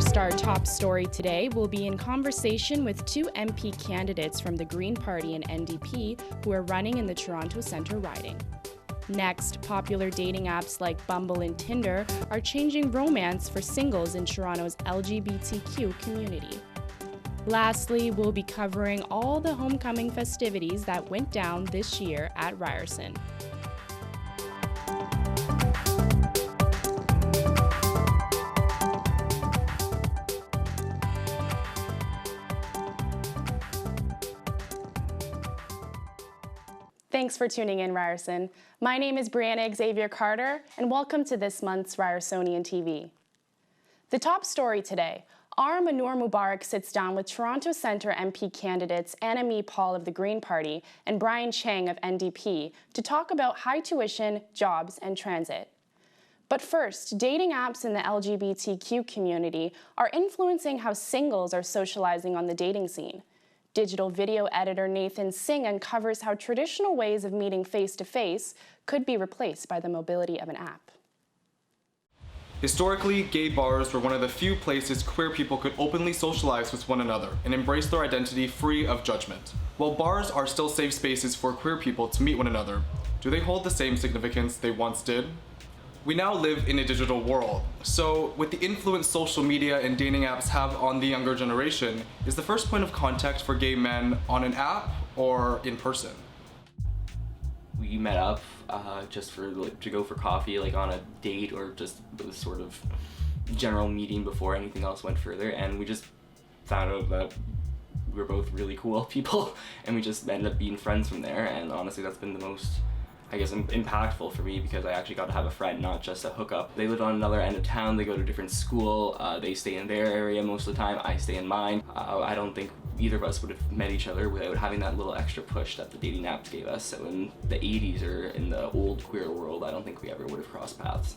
First, our top story today will be in conversation with two MP candidates from the Green Party and NDP who are running in the Toronto Centre riding. Next, popular dating apps like Bumble and Tinder are changing romance for singles in Toronto's LGBTQ community. Lastly, we'll be covering all the homecoming festivities that went down this year at Ryerson. Thanks for tuning in, Ryerson. My name is Brianna Xavier Carter, and welcome to this month's Ryersonian TV. The top story today, R. Manur Mubarak sits down with Toronto Centre MP candidates Anna-Mee Paul of the Green Party and Brian Chang of NDP to talk about high tuition, jobs, and transit. But first, dating apps in the LGBTQ community are influencing how singles are socializing on the dating scene. Digital video editor Nathan Singh uncovers how traditional ways of meeting face-to-face could be replaced by the mobility of an app. Historically, gay bars were one of the few places queer people could openly socialize with one another and embrace their identity free of judgment. While bars are still safe spaces for queer people to meet one another, do they hold the same significance they once did? We now live in a digital world, so with the influence social media and dating apps have on the younger generation, is the first point of contact for gay men on an app or in person? We met up just to go for coffee, like on a date or just a sort of general meeting before anything else went further, and we just found out that we were both really cool people, and we just ended up being friends from there. And honestly, that's been the most, I guess, impactful for me, because I actually got to have a friend, not just a hookup. They live on another end of town, they go to a different school, they stay in their area most of the time, I stay in mine. I don't think either of us would have met each other without having that little extra push that the dating apps gave us. So in the 80s or in the old queer world, I don't think we ever would have crossed paths.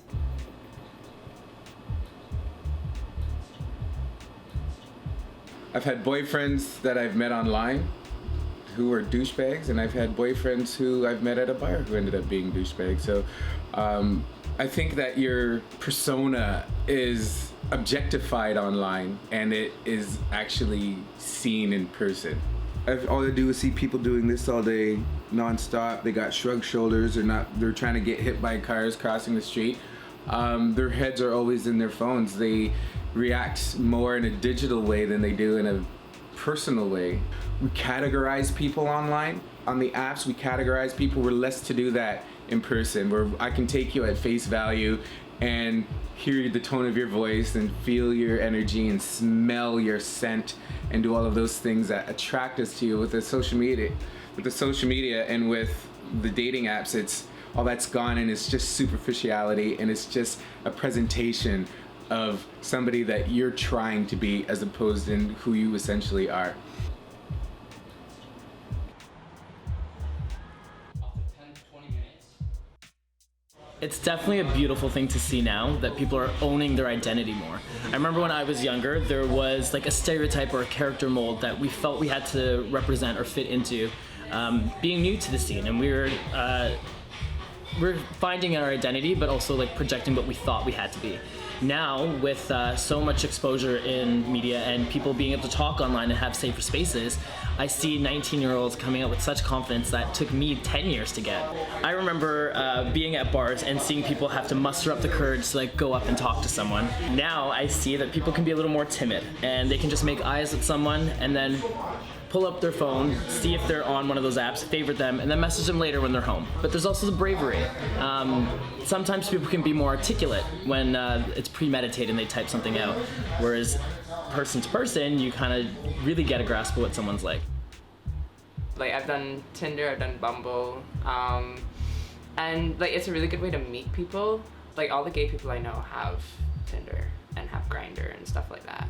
I've had boyfriends that I've met online who were douchebags, and I've had boyfriends who I've met at a bar who ended up being douchebags. So I think that your persona is objectified online and it is actually seen in person. All I do is see people doing this all day, nonstop. They got shrugged shoulders. They're trying to get hit by cars crossing the street. Their heads are always in their phones. They react more in a digital way than they do in a personal way. We categorize people online. On the apps, we categorize people. We're less to do that in person, where I can take you at face value and hear the tone of your voice and feel your energy and smell your scent and do all of those things that attract us to you. With the social media and with the dating apps, it's all that's gone, and it's just superficiality, and it's just a presentation of somebody that you're trying to be as opposed to who you essentially are. It's definitely a beautiful thing to see now that people are owning their identity more. I remember when I was younger, there was like a stereotype or a character mold that we felt we had to represent or fit into, being new to the scene, and we're finding our identity, but also like projecting what we thought we had to be. Now, with so much exposure in media and people being able to talk online and have safer spaces, I see 19-year-olds coming out with such confidence that took me 10 years to get. I remember being at bars and seeing people have to muster up the courage to like go up and talk to someone. Now I see that people can be a little more timid, and they can just make eyes at someone and then pull up their phone, see if they're on one of those apps, favorite them, and then message them later when they're home. But there's also the bravery. Sometimes people can be more articulate when it's premeditated and they type something out, whereas person to person, you kind of really get a grasp of what someone's like. Like, I've done Tinder, I've done Bumble, and like it's a really good way to meet people. Like, all the gay people I know have Tinder and have Grindr and stuff like that.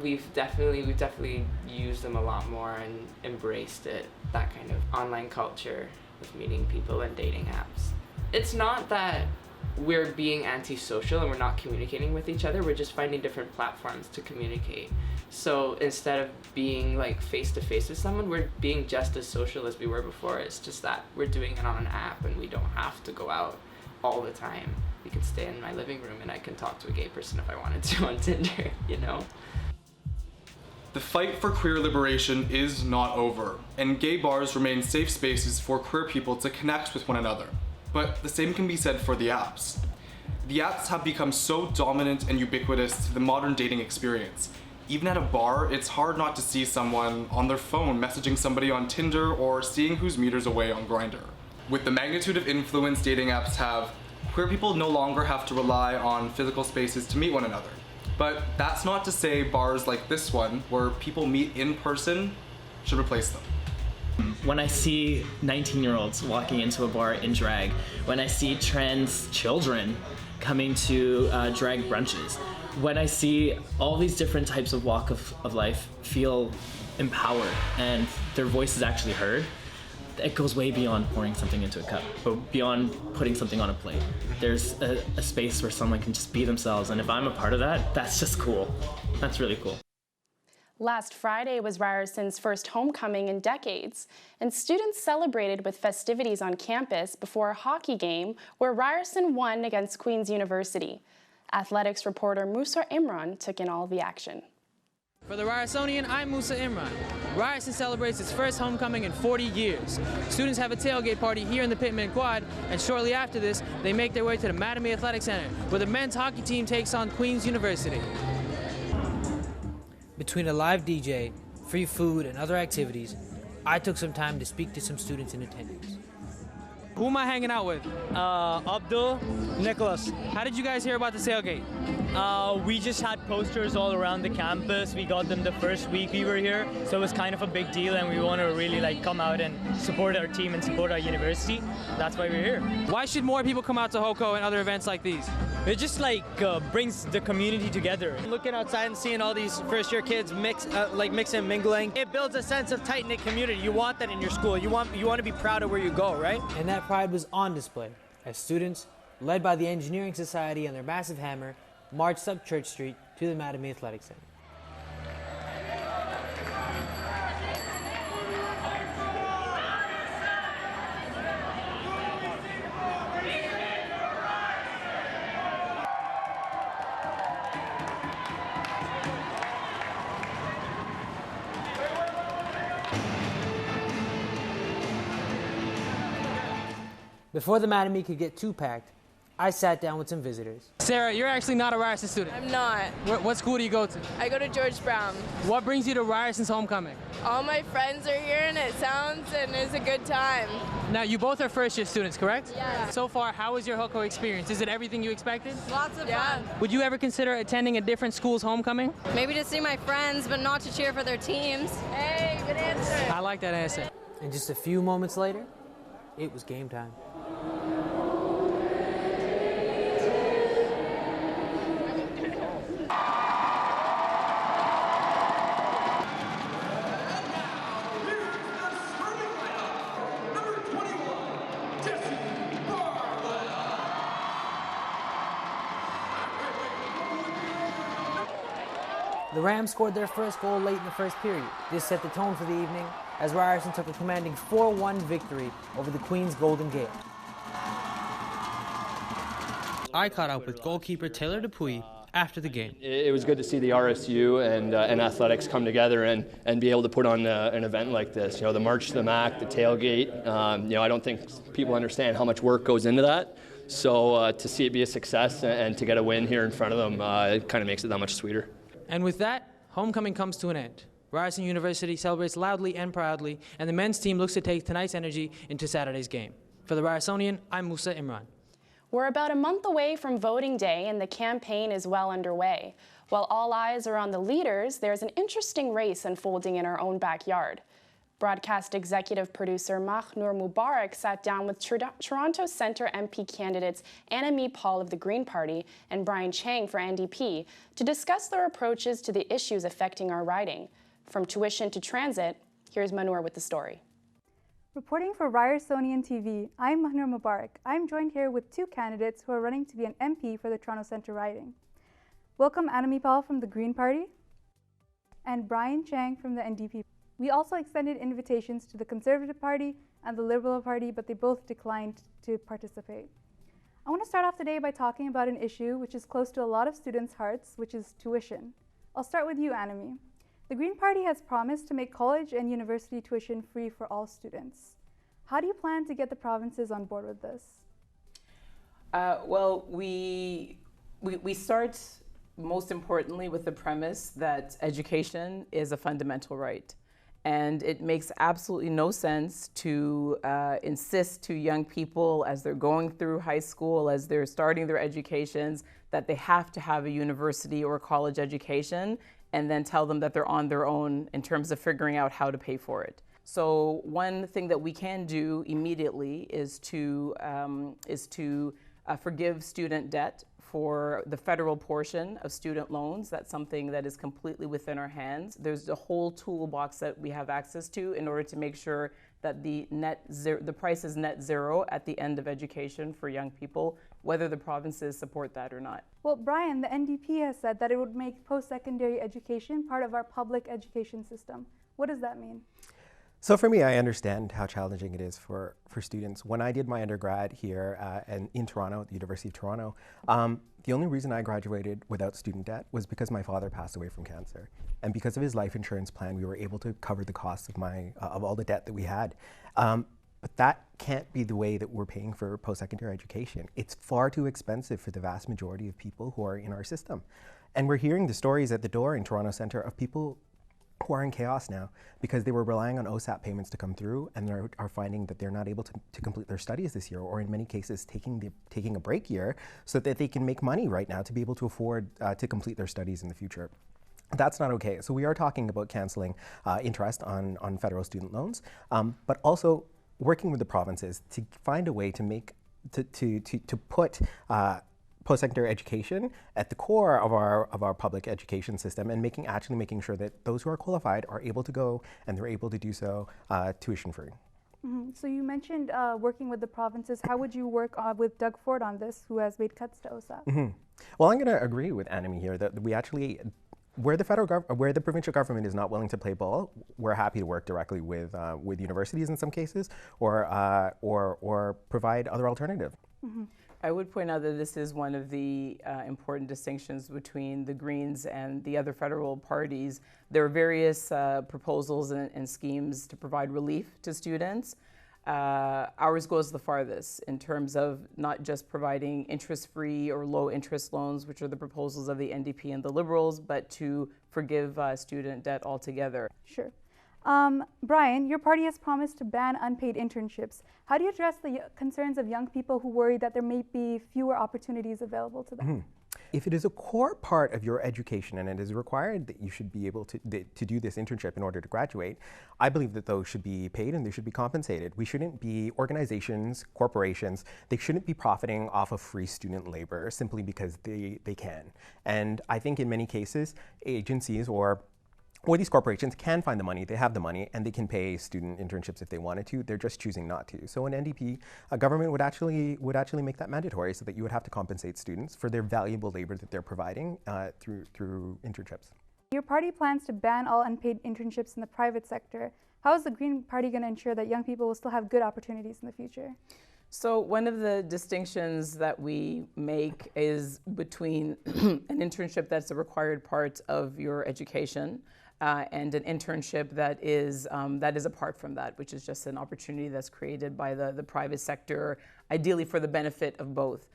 We've definitely used them a lot more and embraced it, that kind of online culture of meeting people and dating apps. It's not that we're being antisocial and we're not communicating with each other, we're just finding different platforms to communicate. So instead of being like face to face with someone, we're being just as social as we were before. It's just that we're doing it on an app and we don't have to go out all the time. we could stay in my living room and I can talk to a gay person if I wanted to on Tinder, you know? The fight for queer liberation is not over, and gay bars remain safe spaces for queer people to connect with one another. But the same can be said for the apps. The apps have become so dominant and ubiquitous to the modern dating experience. Even at a bar, it's hard not to see someone on their phone messaging somebody on Tinder or seeing who's meters away on Grindr. With the magnitude of influence dating apps have, queer people no longer have to rely on physical spaces to meet one another. But that's not to say bars like this one, where people meet in person, should replace them. When I see 19-year-olds walking into a bar in drag, when I see trans children coming to drag brunches, when I see all these different types of walk of life feel empowered and their voice is actually heard, it goes way beyond pouring something into a cup, but beyond putting something on a plate. There's a space where someone can just be themselves, and if I'm a part of that, that's just cool. That's really cool. Last Friday was Ryerson's first homecoming in decades, and students celebrated with festivities on campus before a hockey game where Ryerson won against Queen's University. Athletics reporter Musa Imran took in all the action. For the Ryersonian, I'm Musa Imran. Ryerson celebrates its first homecoming in 40 years. Students have a tailgate party here in the Pittman Quad, and shortly after this, they make their way to the Madame Athletic Center, where the men's hockey team takes on Queen's University. Between a live DJ, free food, and other activities, I took some time to speak to some students in attendance. Who am I hanging out with? Abdul, Nicholas. How did you guys hear about the tailgate? We just had posters all around the campus. We got them the first week we were here, so it was kind of a big deal, and we want to really come out and support our team and support our university. That's why we're here. Why should more people come out to HOCO and other events like these? It just brings the community together. Looking outside and seeing all these first-year kids mixing and mingling, it builds a sense of tight-knit community. You want that in your school. You want to be proud of where you go, right? And that pride was on display as students, led by the Engineering Society and their massive hammer, marched up Church Street to the Madame Athletic Center. Before the Madame could get too packed, I sat down with some visitors. Sarah, you're actually not a Ryerson student. I'm not. What school do you go to? I go to George Brown. What brings you to Ryerson's homecoming? All my friends are here and it's a good time. Now, you both are first-year students, correct? Yeah. So far, how was your HOCO experience? Is it everything you expected? Lots of fun. Would you ever consider attending a different school's homecoming? Maybe to see my friends, but not to cheer for their teams. Hey, good answer. I like that answer. And just a few moments later, it was game time. The Rams scored their first goal late in the first period. This set the tone for the evening as Ryerson took a commanding 4-1 victory over the Queen's Golden Gate. I caught up with goalkeeper Taylor Dupuy after the game. It was good to see the RSU and athletics come together and be able to put on an event like this. You know, the March to the MAC, the tailgate. I don't think people understand how much work goes into that. So to see it be a success and to get a win here in front of them, it kind of makes it that much sweeter. And with that, homecoming comes to an end. Ryerson University celebrates loudly and proudly, and the men's team looks to take tonight's energy into Saturday's game. For the Ryersonian, I'm Musa Imran. We're about a month away from voting day, and the campaign is well underway. While all eyes are on the leaders, there's an interesting race unfolding in our own backyard. Broadcast executive producer Mahnur Mubarak sat down with Toronto Centre MP candidates Anna-Mee Paul of the Green Party and Brian Chang for NDP to discuss their approaches to the issues affecting our riding. From tuition to transit, here's Mahnur with the story. Reporting for Ryersonian TV, I'm Mahnur Mubarak. I'm joined here with two candidates who are running to be an MP for the Toronto Centre riding. Welcome Anna-Mee Paul from the Green Party and Brian Chang from the NDP. We also extended invitations to the Conservative Party and the Liberal Party, but they both declined to participate. I want to start off today by talking about an issue which is close to a lot of students' hearts, which is tuition. I'll start with you, Anami. The Green Party has promised to make college and university tuition free for all students. How do you plan to get the provinces on board with this? Well, we start most importantly with the premise that education is a fundamental right. And it makes absolutely no sense to insist to young people as they're going through high school, as they're starting their educations, that they have to have a university or college education, and then tell them that they're on their own in terms of figuring out how to pay for it. So one thing that we can do immediately is to forgive student debt for the federal portion of student loans. That's something that is completely within our hands. There's a whole toolbox that we have access to in order to make sure that the price is net zero at the end of education for young people, whether the provinces support that or not. Well, Brian, the NDP has said that it would make post-secondary education part of our public education system. What does that mean? So for me, I understand how challenging it is for students. When I did my undergrad here in Toronto, at the University of Toronto, the only reason I graduated without student debt was because my father passed away from cancer. And because of his life insurance plan, we were able to cover the costs of all the debt that we had. But that can't be the way that we're paying for post-secondary education. It's far too expensive for the vast majority of people who are in our system. And we're hearing the stories at the door in Toronto Centre of people who are in chaos now because they were relying on OSAP payments to come through, and they are finding that they're not able to complete their studies this year, or in many cases taking a break year so that they can make money right now to be able to afford to complete their studies in the future. That's not okay. So we are talking about canceling interest on federal student loans, but also working with the provinces to find a way to put post-secondary education at the core of our public education system, and actually making sure that those who are qualified are able to go, and they're able to do so tuition free. Mm-hmm. So you mentioned working with the provinces. How would you work with Doug Ford on this, who has made cuts to OSAP? Mm-hmm. Well, I'm going to agree with Anami here that we actually, where the provincial government is not willing to play ball, we're happy to work directly with universities in some cases, or provide other alternatives. Mm-hmm. I would point out that this is one of the important distinctions between the Greens and the other federal parties. There are various proposals and schemes to provide relief to students. Ours goes the farthest in terms of not just providing interest-free or low-interest loans, which are the proposals of the NDP and the Liberals, but to forgive student debt altogether. Sure. Brian, your party has promised to ban unpaid internships. How do you address the concerns of young people who worry that there may be fewer opportunities available to them? Mm-hmm. If it is a core part of your education and it is required that you should be able to do this internship in order to graduate, I believe that those should be paid and they should be compensated. We shouldn't be organizations, corporations, they shouldn't be profiting off of free student labor simply because they can. And I think in many cases, agencies or these corporations can find the money, they have the money, and they can pay student internships if they wanted to. They're just choosing not to. So an NDP, a government would actually make that mandatory so that you would have to compensate students for their valuable labor that they're providing through internships. Your party plans to ban all unpaid internships in the private sector. How is the Green Party going to ensure that young people will still have good opportunities in the future? So one of the distinctions that we make is between an internship that's a required part of your education and an internship that is apart from that, which is just an opportunity that's created by the private sector, ideally for the benefit of both.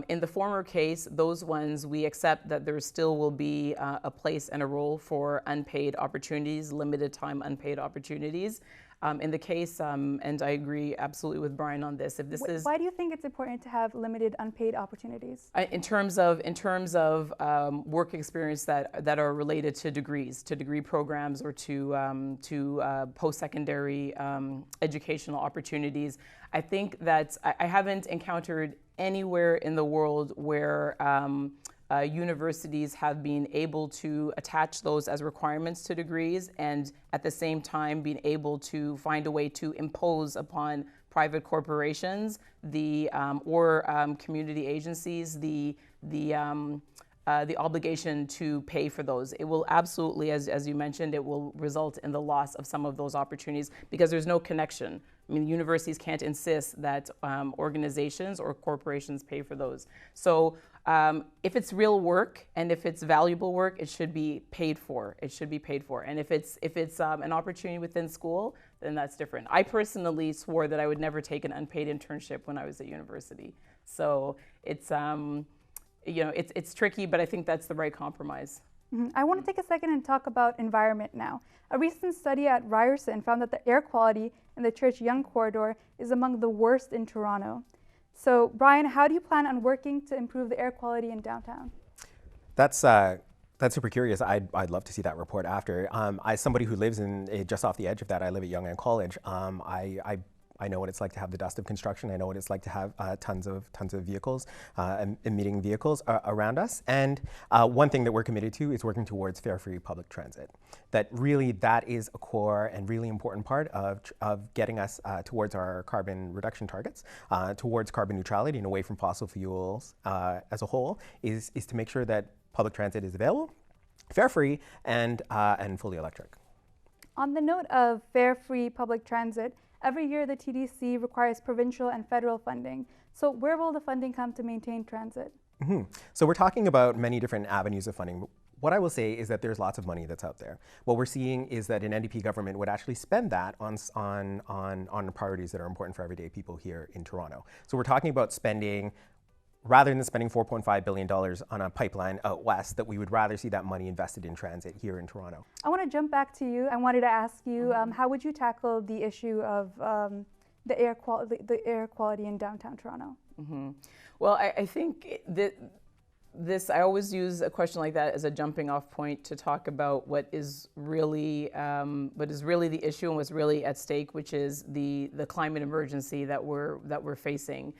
In the former case, those ones, we accept that there still will be a place and a role for unpaid opportunities, limited time unpaid opportunities. In the case, and I agree absolutely with Brian on this, if this is... Why do you think it's important to have limited unpaid opportunities? In terms of work experience that are related to degrees, to degree programs, or to post-secondary educational opportunities, I think that I haven't encountered anywhere in the world where universities have been able to attach those as requirements to degrees, and at the same time being able to find a way to impose upon private corporations or community agencies the obligation to pay for those. It will absolutely, as you mentioned, it will result in the loss of some of those opportunities because there's no connection I mean, universities can't insist that organizations or corporations pay for those. So if it's real work and if it's valuable work, it should be paid for. It should be paid for. And if it's an opportunity within school, then that's different. I personally swore that I would never take an unpaid internship when I was at university. So it's it's tricky, but I think that's the right compromise. I want to take a second and talk about environment now. A recent study at Ryerson found that the air quality in the Church Yonge corridor is among the worst in Toronto. So, Brian, how do you plan on working to improve the air quality in downtown? That's super curious. I'd love to see that report after. As somebody who lives just off the edge of that, I live at Yonge and College. I know what it's like to have the dust of construction. I know what it's like to have tons of vehicles, emitting vehicles around us. And one thing that we're committed to is working towards fare-free public transit. That is a core and really important part of getting us towards our carbon reduction targets, towards carbon neutrality and away from fossil fuels as a whole, is to make sure that public transit is available, fare-free, and fully electric. On the note of fare-free public transit, every year the TDC requires provincial and federal funding. So where will the funding come to maintain transit? So we're talking about many different avenues of funding. What I will say is that there's lots of money that's out there. What we're seeing is that an NDP government would actually spend that on priorities that are important for everyday people here in Toronto. So we're talking about spending, rather than spending $4.5 billion on a pipeline out west, that we would rather see that money invested in transit here in Toronto. I want to jump back to you. I wanted to ask you, how would you tackle the issue of the air quality in downtown Toronto? Well, I think that I always use a question like that as a jumping off point to talk about what is really the issue and what's really at stake, which is the climate emergency that we're facing.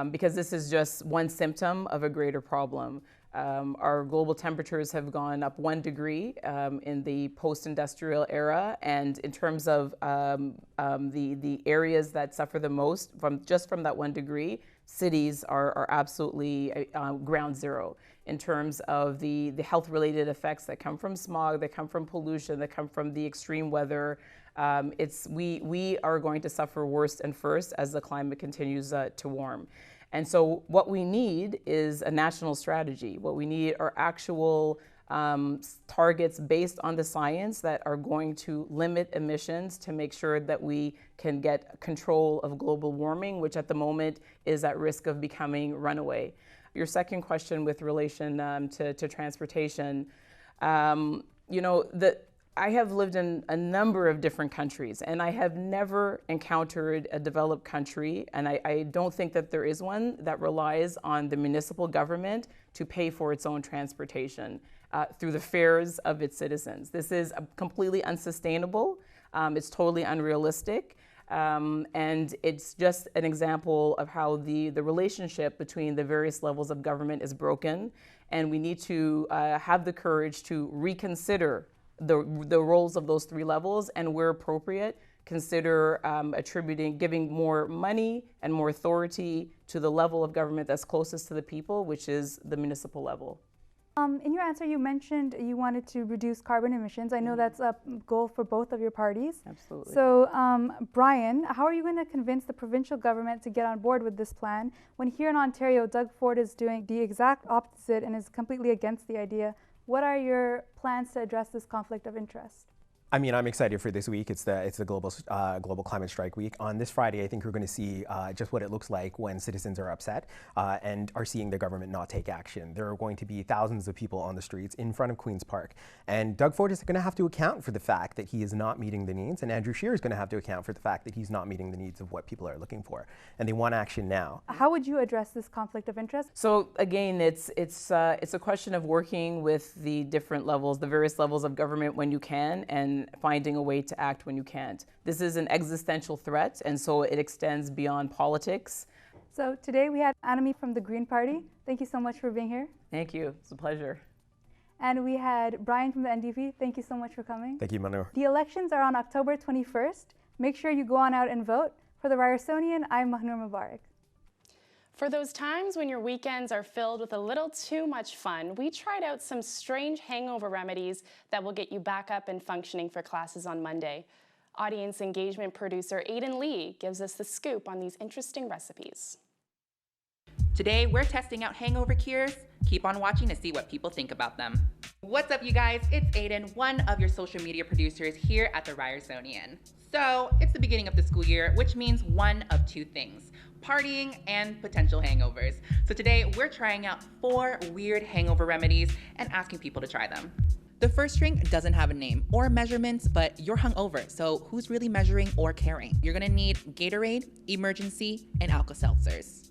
Because this is just one symptom of a greater problem. Our global temperatures have gone up 1 degree in the post-industrial era, and in terms of the areas that suffer the most from that 1 degree, cities are absolutely ground zero in terms of the health-related effects that come from smog, that come from pollution, that come from the extreme weather. We are going to suffer worst and first as the climate continues to warm. And so what we need is a national strategy. What we need are actual targets based on the science that are going to limit emissions to make sure that we can get control of global warming, which at the moment is at risk of becoming runaway. Your second question with relation to transportation, I have lived in a number of different countries, and I have never encountered a developed country, and I don't think that there is one, that relies on the municipal government to pay for its own transportation through the fares of its citizens. This is completely unsustainable. It's totally unrealistic. And it's just an example of how the relationship between the various levels of government is broken, and we need to have the courage to reconsider the roles of those three levels, and where appropriate, consider giving more money and more authority to the level of government that's closest to the people, which is the municipal level. In your answer, you mentioned you wanted to reduce carbon emissions. I know that's a goal for both of your parties. Absolutely. So, Brian, how are you going to convince the provincial government to get on board with this plan when here in Ontario, Doug Ford is doing the exact opposite and is completely against the idea? What are your plans to address this conflict of interest? I mean, I'm excited for this week. It's the global climate strike week. On this Friday, I think we're going to see just what it looks like when citizens are upset and are seeing the government not take action. There are going to be thousands of people on the streets in front of Queen's Park, and Doug Ford is going to have to account for the fact that he is not meeting the needs, and Andrew Scheer is going to have to account for the fact that he's not meeting the needs of what people are looking for, and they want action now. How would you address this conflict of interest? So again, it's a question of working with the different levels, the various levels of government when you can, and finding a way to act when you can't. This is an existential threat, and so it extends beyond politics. So today we had Anami from the Green Party. Thank you so much for being here. Thank you. It's a pleasure. And we had Brian from the NDP. Thank you so much for coming. Thank you, Manu. The elections are on October 21st. Make sure you go on out and vote. For the Ryersonian, I'm Mahnur Mubarak. For those times when your weekends are filled with a little too much fun, we tried out some strange hangover remedies that will get you back up and functioning for classes on Monday. Audience engagement producer Aiden Lee gives us the scoop on these interesting recipes. Today, we're testing out hangover cures. Keep on watching to see what people think about them. What's up, you guys? It's Aiden, one of your social media producers here at the Ryersonian. So, it's the beginning of the school year, which means one of two things: partying and potential hangovers. So today, we're trying out 4 weird hangover remedies and asking people to try them. The first drink doesn't have a name or measurements, but you're hungover, so who's really measuring or caring? You're gonna need Gatorade, Emergency, and Alka-Seltzers.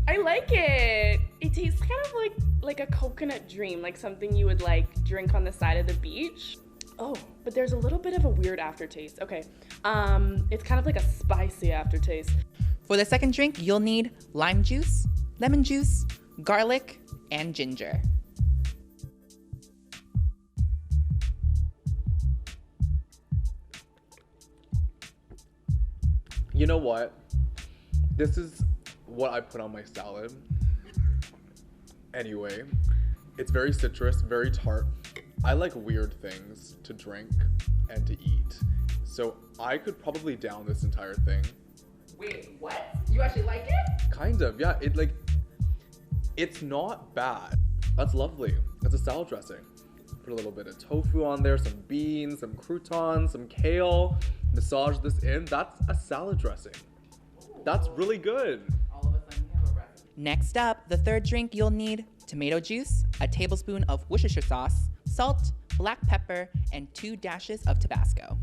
I like it. It tastes kind of like a coconut dream, like something you would like drink on the side of the beach. Oh, but there's a little bit of a weird aftertaste. Okay, it's kind of like a spicy aftertaste. For the second drink, you'll need lime juice, lemon juice, garlic, and ginger. You know what? This is what I put on my salad. Anyway, it's very citrus, very tart. I like weird things to drink and to eat. So I could probably down this entire thing. Wait, what? You actually like it? Kind of, yeah. It's not bad. That's lovely. That's a salad dressing. Put a little bit of tofu on there, some beans, some croutons, some kale. Massage this in. That's a salad dressing. That's really good. Next up, the third drink, you'll need tomato juice, a tablespoon of Worcestershire sauce, salt, black pepper, and 2 dashes of Tabasco.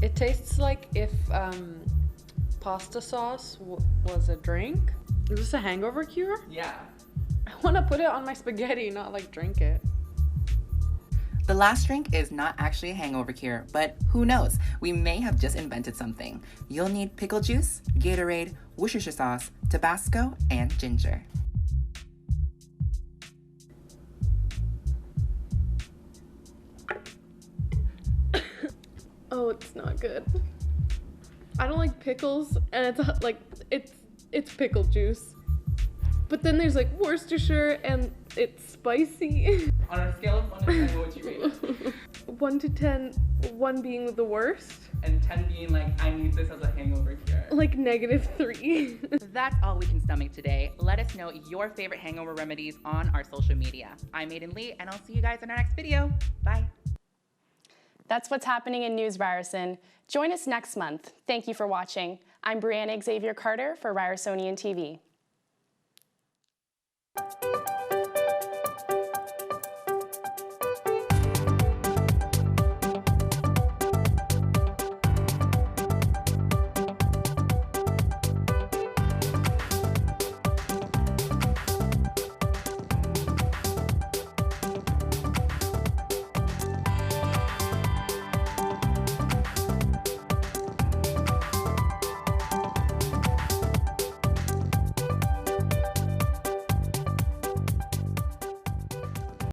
It tastes like if pasta sauce was a drink. Is this a hangover cure? Yeah. I want to put it on my spaghetti, not like drink it. The last drink is not actually a hangover cure, but who knows? We may have just invented something. You'll need pickle juice, Gatorade, Worcestershire sauce, Tabasco, and ginger. Oh, it's not good. I don't like pickles, and it's pickle juice. But then there's like Worcestershire, and it's spicy. On a scale of 1 to 10, what would you rate it? 1 to 10, 1 being the worst. And 10 being like, I need this as a hangover cure. Like -3. That's all we can stomach today. Let us know your favorite hangover remedies on our social media. I'm Aiden Lee, and I'll see you guys in our next video. Bye. That's what's happening in News Ryerson. Join us next month. Thank you for watching. I'm Brianna Xavier Carter for Ryersonian TV.